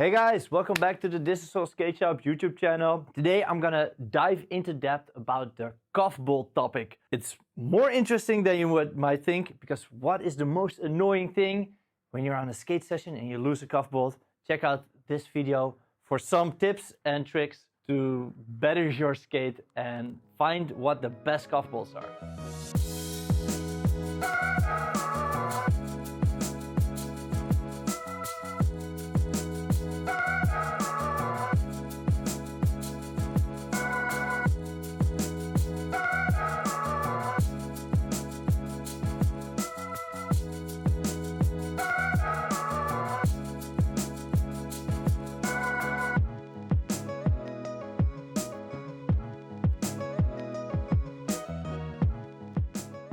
Hey guys, welcome back to the Thisissoul Shop YouTube channel. Today I'm gonna dive into depth about the cuff bolt topic. It's more interesting than you might think, because what is the most annoying thing when you're on a skate session and you lose a cuff bolt? Check out this video for some tips and tricks to better your skate and find what the best cuff bolts are.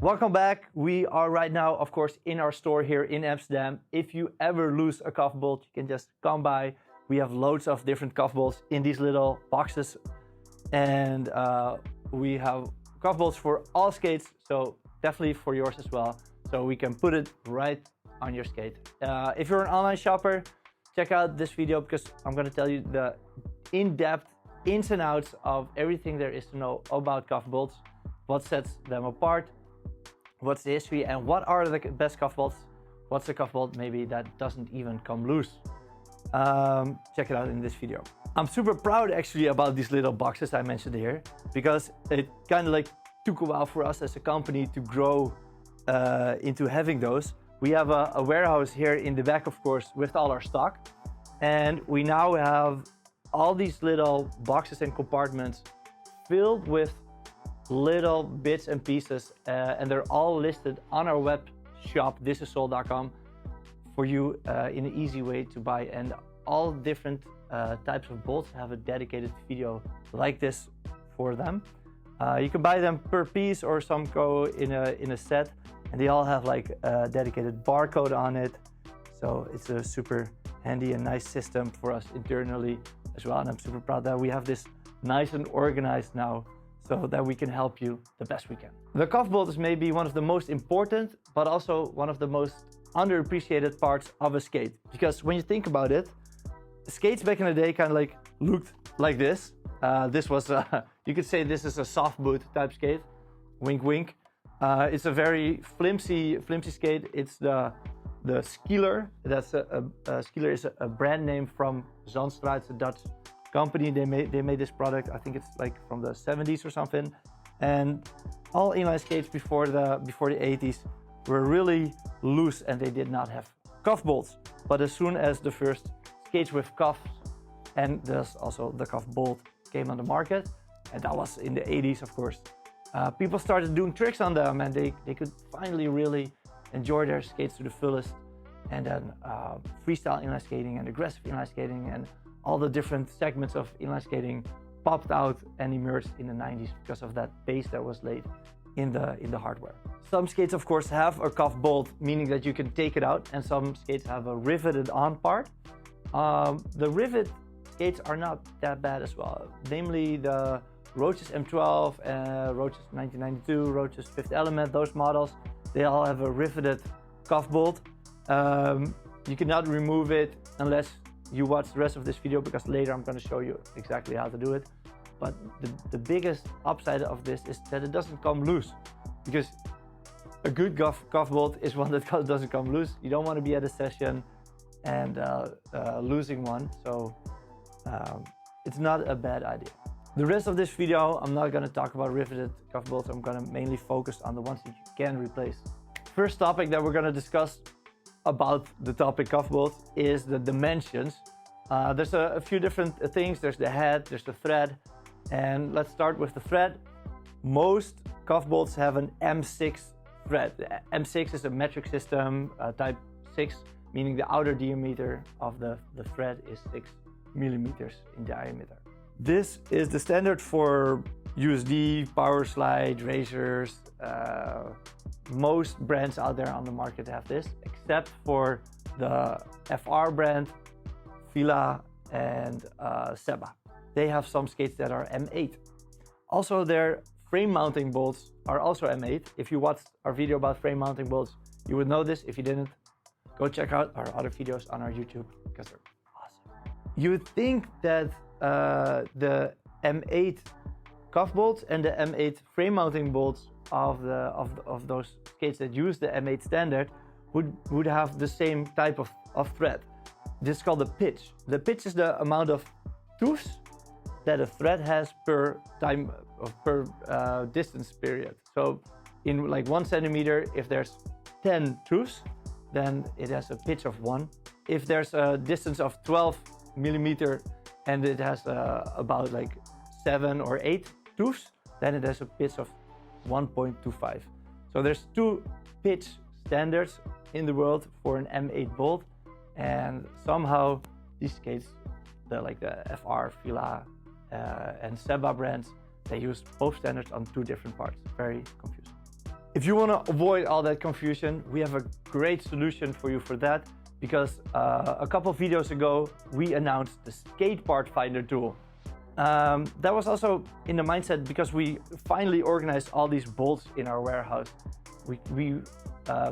Welcome back. We are right now, of course, in our store here in Amsterdam. If you ever lose a cuff bolt, you can just come by. We have loads of different cuff bolts in these little boxes. And we have cuff bolts for all skates, so definitely for yours as well. So we can put it right on your skate. If you're an online shopper, check out this video, because I'm going to tell you the in-depth ins and outs of everything there is to know about cuff bolts, what sets them apart, what's the history, and what are the best cuff bolts. What's the cuff bolt maybe that doesn't even come loose? Check it out in this video. I'm super proud actually about these little boxes I mentioned here, because it kind of like took a while for us as a company to grow into having those. We have a warehouse here in the back, of course, with all our stock, and we now have all these little boxes and compartments filled with little bits and pieces, and they're all listed on our web shop, thisissoul.com, for you in an easy way to buy. And all different types of bolts have a dedicated video like this for them. You can buy them per piece, or some go in a set, and they all have like a dedicated barcode on it. So it's a super handy and nice system for us internally as well. And I'm super proud that we have this nice and organized now, so that we can help you the best we can. The cuff bolt is maybe one of the most important, but also one of the most underappreciated parts of a skate. Because when you think about it, skates back in the day kind of like looked like this. This was, you could say this is a soft boot type skate, wink wink. It's a very flimsy skate. It's the Skieler. That's Skieler is a brand name from Zandstra. It's a Dutch company. They made this product. I think it's like from the 70s or something. And all inline skates before the 80s were really loose, and they did not have cuff bolts. But as soon as the first skates with cuffs, and thus also the cuff bolt, came on the market, and that was in the 80s, of course, people started doing tricks on them, and they could finally really enjoy their skates to the fullest. And then freestyle inline skating and aggressive inline skating and all the different segments of inline skating popped out and emerged in the 90s because of that base that was laid in the hardware. Some skates, of course, have a cuff bolt, meaning that you can take it out, and some skates have a riveted on part. The rivet skates are not that bad as well. Namely, the Roaches M12, Roaches 1992, Roaches Fifth Element, those models, they all have a riveted cuff bolt. You cannot remove it unless you watch the rest of this video, because later I'm going to show you exactly how to do it. But the biggest upside of this is that it doesn't come loose, because a good cuff bolt is one that doesn't come loose. You don't want to be at a session and losing one, so it's not a bad idea. The rest of this video, I'm not going to talk about riveted cuff bolts. I'm going to mainly focus on the ones that you can replace. First topic that we're going to discuss about the topic cuff bolts is the dimensions. There's a few different things. There's the head, there's the thread, and let's start with the thread. Most cuff bolts have an M6 thread. The M6 is a metric system, type 6, meaning the outer diameter of the thread is 6 millimeters in diameter. This is the standard for USD, power slide, razors. Most brands out there on the market have this, except for the FR brand, Fila, and Seba. They have some skates that are M8. Also, their frame mounting bolts are also M8. If you watched our video about frame mounting bolts, you would know this. If you didn't, go check out our other videos on our YouTube, because they're awesome. You would think that the M8 cuff bolts and the M8 frame mounting bolts of those skates that use the M8 standard would have the same type of thread. This is called the pitch. The pitch is the amount of tooths that a thread has per time per distance period. So in like 1 centimeter, if there's 10 tooths, then it has a pitch of 1. If there's a distance of 12 millimeter and it has about like 7 or 8 tooths, then it has a pitch of 1.25. So there's 2 pitch standards in the world for an M8 bolt, and somehow these skates, like the FR, Fila, and Seba brands, they use both standards on 2 different parts. Very confusing. If you want to avoid all that confusion, we have a great solution for you for that, because a couple of videos ago we announced the skate part finder tool. That was also in the mindset because we finally organized all these bolts in our warehouse. We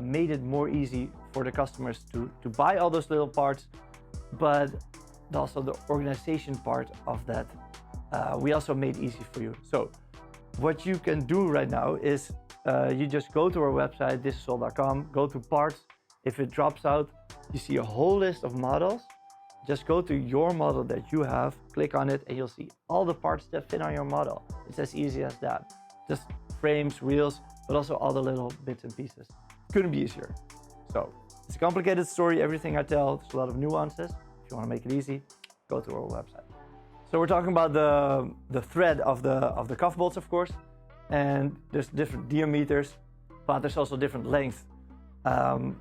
made it more easy for the customers to buy all those little parts, but also the organization part of that we also made easy for you. So what you can do right now is you just go to our website, thisissoul.com, go to parts. If it drops out, you see a whole list of models. Just go to your model that you have, click on it, and you'll see all the parts that fit on your model. It's as easy as that. Just frames, wheels, but also all the little bits and pieces. Couldn't be easier. So it's a complicated story. Everything I tell, there's a lot of nuances. If you want to make it easy, go to our website. So we're talking about the thread of the cuff bolts, of course, and there's different diameters, but there's also different lengths.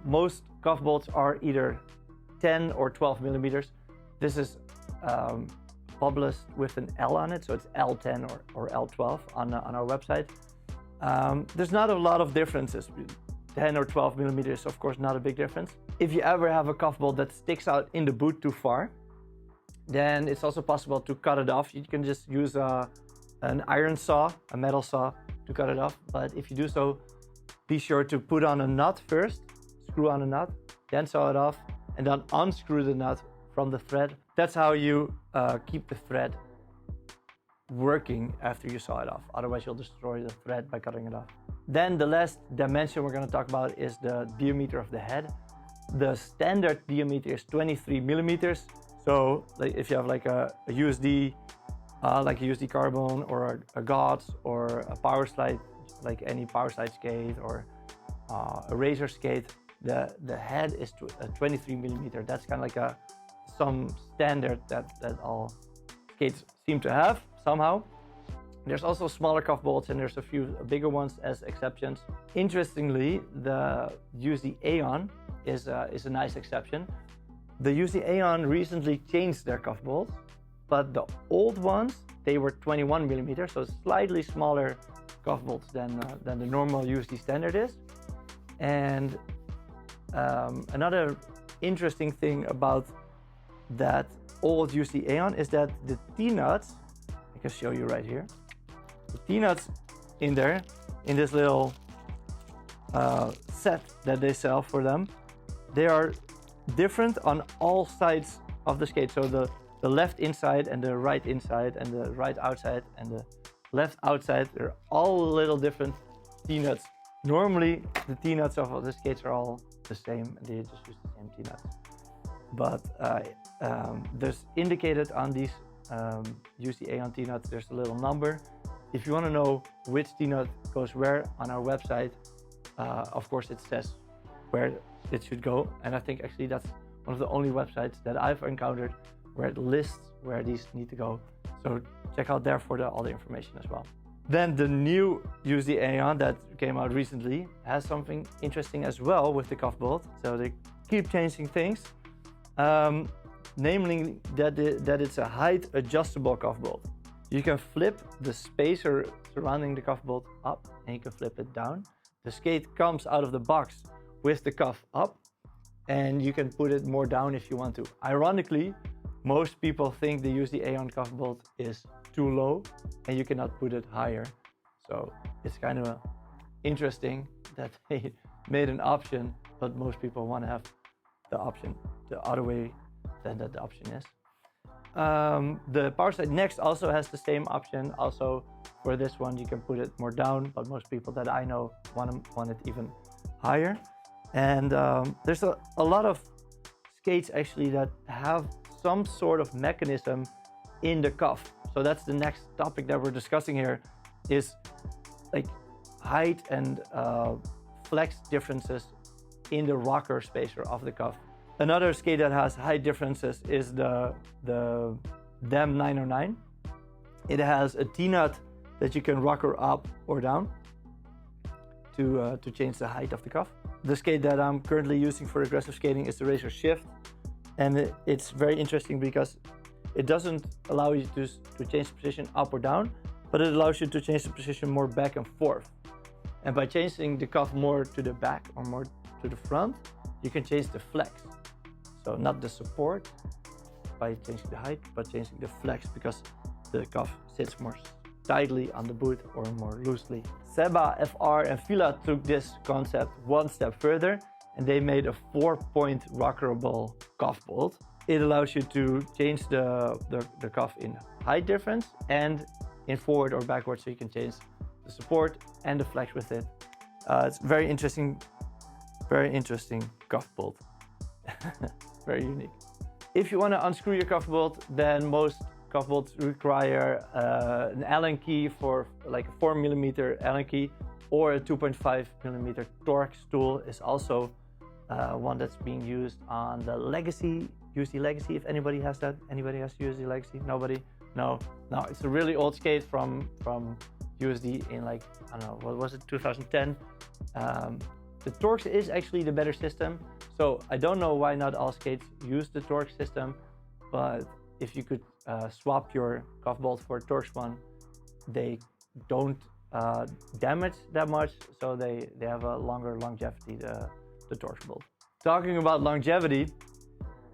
Most cuff bolts are either 10 or 12 millimeters. This is published with an L on it, so it's L10 or L12 on our website. There's not a lot of differences. 10 or 12 millimeters, of course, not a big difference. If you ever have a cuff bolt that sticks out in the boot too far, then it's also possible to cut it off. You can just use an iron saw, a metal saw, to cut it off. But if you do so, be sure to put on a nut first, screw on a nut, then saw it off, and then unscrew the nut from the thread. That's how you keep the thread working after you saw it off. Otherwise, you'll destroy the thread by cutting it off. Then the last dimension we're going to talk about is the diameter of the head. The standard diameter is 23 millimeters. So like if you have like a USD, like a USD carbon or a GOTS or a power slide, like any power slide skate or a razor skate, the head is 23 millimeter. That's kind of like some standard that all skates seem to have somehow. There's also smaller cuff bolts and there's a few bigger ones as exceptions. Interestingly, the USD Aeon is a nice exception. The USD Aeon recently changed their cuff bolts, but the old ones, they were 21 millimeters, so slightly smaller cuff bolts than the normal USD standard is. And another interesting thing about that old USD Aeon is that the T-nuts, I can show you right here, the T-nuts in there, in this little set that they sell for them, they are different on all sides of the skate. So the left inside and the right inside and the right outside and the left outside, they're all a little different T-nuts. Normally the T-nuts of the skates are all the same and they just use the same T-nuts. But there's indicated on these USD Aeon T-nuts, there's a little number. If you want to know which T-nut goes where on our website, of course it says where it should go. And I think actually that's one of the only websites that I've encountered where it lists where these need to go. So check out there for all the information as well. Then the new USD Aeon that came out recently has something interesting as well with the cuff bolt. So they keep changing things, namely that it's a height adjustable cuff bolt. You can flip the spacer surrounding the cuff bolt up and you can flip it down. The skate comes out of the box with the cuff up and you can put it more down if you want to. Ironically, most people think the USD Aeon cuff bolt is too low and you cannot put it higher. So it's kind of interesting that they made an option, but most people want to have the option the other way than that the option is. The power slide next also has the same option. Also for this one, you can put it more down, but most people that I know want it even higher. And there's a lot of skates actually that have some sort of mechanism in the cuff. So that's the next topic that we're discussing here, is like height and flex differences in the rocker spacer of the cuff. Another skate that has height differences is the DEM 909. It has a T-nut that you can rocker up or down to change the height of the cuff. The skate that I'm currently using for aggressive skating is the Racer Shift, and it's very interesting because it doesn't allow you to change the position up or down, but it allows you to change the position more back and forth. And by changing the cuff more to the back or more to the front, you can change the flex. So not the support by changing the height, but changing the flex because the cuff sits more tightly on the boot or more loosely. Seba, FR, and Fila took this concept one step further, and they made a 4-point rockerable cuff bolt. It allows you to change the cuff in height difference and in forward or backward, so you can change the support and the flex with it. It's very interesting cuff bolt. Very unique. If you want to unscrew your cuff bolt, then most cuff bolts require an Allen key for like a 4mm Allen key, or a 2.5mm Torx tool is also one that's being used on the Legacy, USD Legacy, if anybody has that. Anybody has USD Legacy? Nobody? No, it's a really old skate from USD in like, I don't know, what was it, 2010. The Torx is actually the better system, so I don't know why not all skates use the Torx system, but if you could swap your cuff bolt for a Torx one, they don't damage that much, so they have a longer longevity, the Torx bolt. Talking about longevity,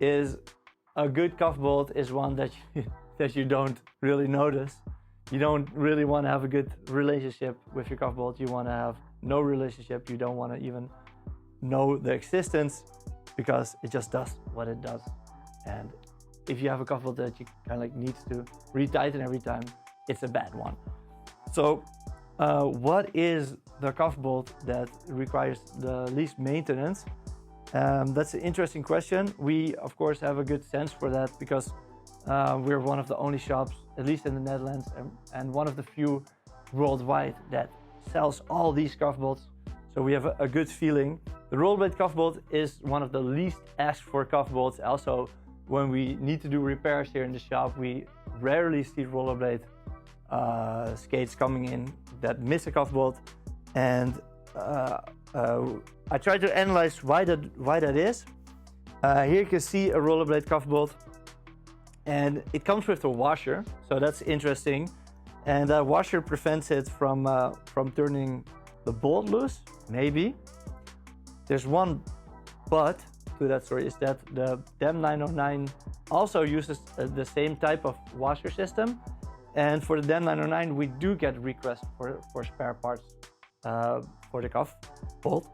is a good cuff bolt is one that you don't really notice. You don't really want to have a good relationship with your cuff bolt. You want to have no relationship. You don't want to even know the existence because it just does what it does. And if you have a cuff bolt that you kind of like needs to retighten every time, it's a bad one. So what is the cuff bolt that requires the least maintenance? That's an interesting question. We of course have a good sense for that because we're one of the only shops, at least in the Netherlands, and one of the few worldwide that sells all these cuff bolts. So we have a good feeling. The rollerblade cuff bolt is one of the least asked for cuff bolts. Also, when we need to do repairs here in the shop, we rarely see rollerblade skates coming in that miss a cuff bolt. And I tried to analyze why that is. Here you can see a rollerblade cuff bolt, and it comes with a washer, so that's interesting. And that washer prevents it from turning the bolt loose, maybe. There's one but to that story, is that the DEM 909 also uses the same type of washer system. And for the DEM 909, we do get requests for spare parts for the cuff bolt.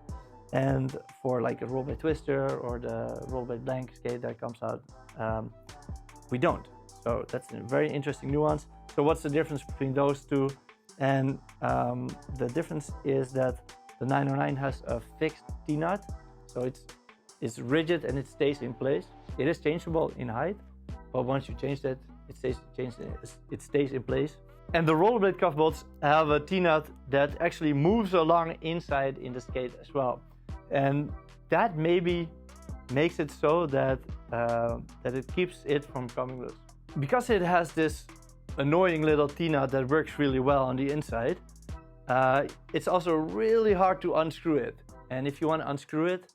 And for like a rollerblade twister or the rollerblade blank skate that comes out, we don't. So that's a very interesting nuance. So what's the difference between those two? And the difference is that the 909 has a fixed T-nut, so it's rigid and it stays in place. It is changeable in height, but once you change that, it stays in place. And the rollerblade cuff bolts have a T-nut that actually moves along inside in the skate as well. And that maybe makes it so that it keeps it from coming loose. Because it has this annoying little T-nut that works really well on the inside, it's also really hard to unscrew it. And if you want to unscrew it,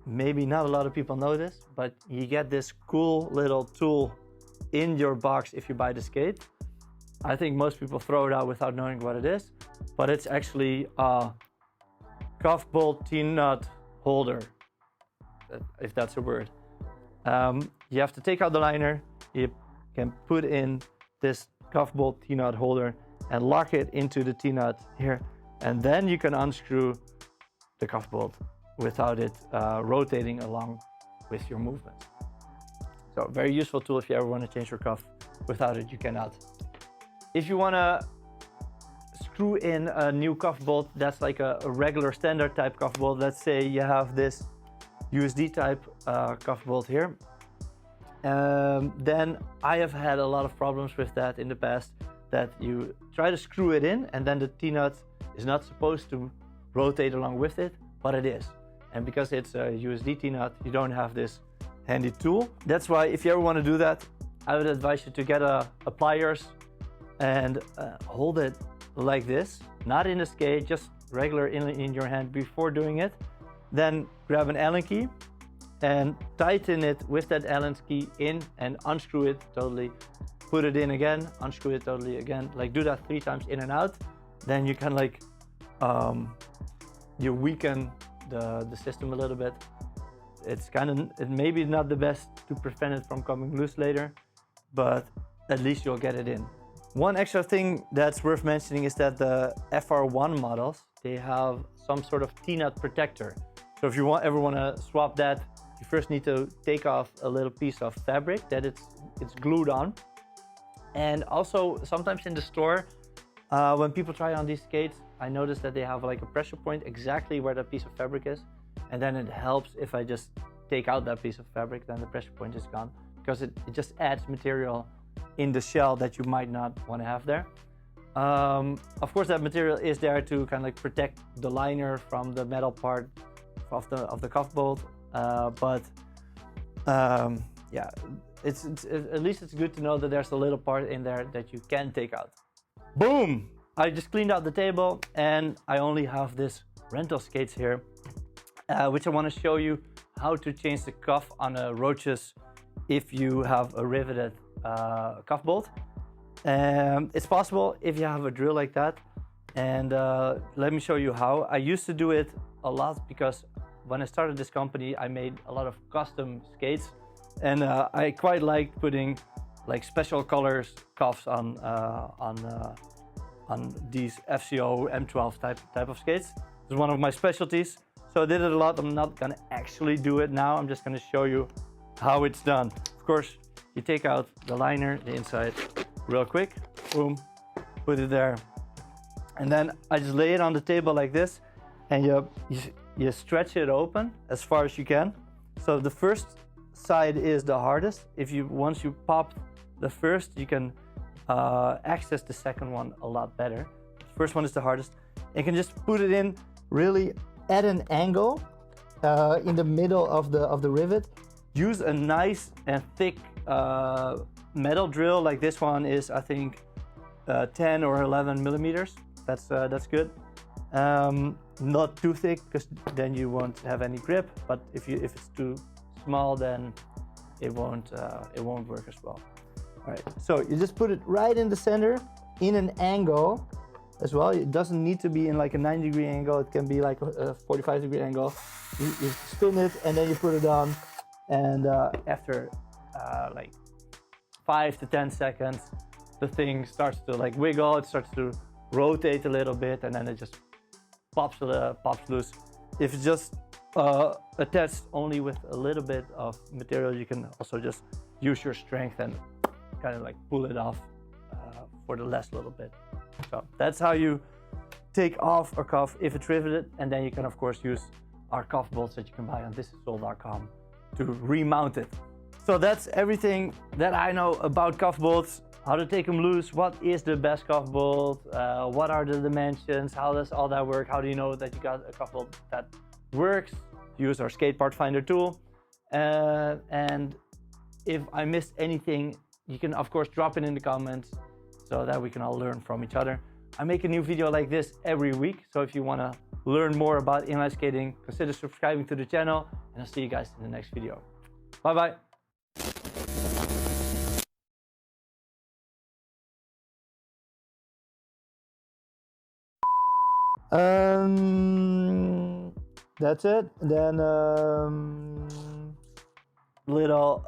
maybe not a lot of people know this, but you get this cool little tool in your box if you buy the skate. I think most people throw it out without knowing what it is, but it's actually a cuff bolt T-nut holder, if that's a word. You have to take out the liner, you can put in this cuff bolt T-nut holder and lock it into the T-nut here, and then you can unscrew the cuff bolt without it rotating along with your movement. So very useful tool if you ever want to change your cuff. Without it, you cannot. If you want to screw in a new cuff bolt that's like a regular standard type cuff bolt, let's say you have this USD type cuff bolt here, then I have had a lot of problems with that in the past, that you try to screw it in and then the T-nut is not supposed to rotate along with it, but it is. And because it's a USD T-nut, you don't have this handy tool. That's why if you ever want to do that, I would advise you to get a pliers and hold it like this, not in a skate, just regular in your hand before doing it. Then grab an Allen key and tighten it with that Allen key in and unscrew it totally. Put it in again, unscrew it totally again. Like do that 3 times in and out. Then you can like, you weaken the system a little bit. It's maybe not the best to prevent it from coming loose later, but at least you'll get it in. One extra thing that's worth mentioning is that the FR1 models, they have some sort of T-nut protector. So if you ever want to swap that, you first need to take off a little piece of fabric that it's glued on. And also sometimes in the store, when people try on these skates, I noticed that they have like a pressure point exactly where that piece of fabric is. And then it helps if I just take out that piece of fabric, then the pressure point is gone, because it just adds material in the shell that you might not want to have there. Of course, that material is there to kind of like protect the liner from the metal part of the cuff bolt. Yeah, at least it's good to know that there's a little part in there that you can take out. Boom! I just cleaned out the table and I only have this rental skates here, which I want to show you how to change the cuff on a Roaches if you have a riveted cuff bolt. It's possible if you have a drill like that, and let me show you how. I used to do it a lot because when I started this company, I made a lot of custom skates, and I quite liked putting like special colors cuffs on these FCO M12 type of skates. It's one of my specialties, so I did it a lot. I'm not gonna actually do it now. I'm just gonna show you how it's done. Of course, you take out the liner, the inside, real quick, boom, put it there. And then I just lay it on the table like this, and you stretch it open as far as you can. So the first side is the hardest. Once you pop the first, you can access the second one a lot better. The first one is the hardest. You can just put it in really at an angle in the middle of the rivet. Use a nice and thick metal drill, like this one is, I think, 10 or 11 millimeters. That's good. Not too thick, because then you won't have any grip. But if it's too small, then it won't work as well. All right. So you just put it right in the center, in an angle as well. It doesn't need to be in like a 90-degree angle. It can be like a 45-degree angle. You spin it and then you put it on. And after like 5 to 10 seconds, the thing starts to like wiggle. It starts to rotate a little bit, and then it just pops loose. If it's just attached only with a little bit of material, you can also just use your strength and kind of like pull it off for the last little bit. So that's how you take off a cuff if it's riveted, and then you can of course use our cuff bolts that you can buy on Thisissoul.com to remount it. So that's everything that I know about cuff bolts, how to take them loose, what is the best cuff bolt, what are the dimensions, how does all that work, how do you know that you got a cuff bolt that works. Use our skate part finder tool. And if I missed anything, you can of course drop it in the comments so that we can all learn from each other. I make a new video like this every week, so if you want to learn more about inline skating, consider subscribing to the channel, and I'll see you guys in the next video. Bye bye. That's it. Then little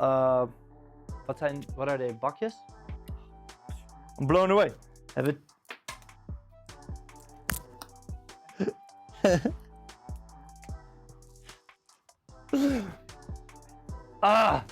what are they, bakjes? I'm blown away. Have it. Ah!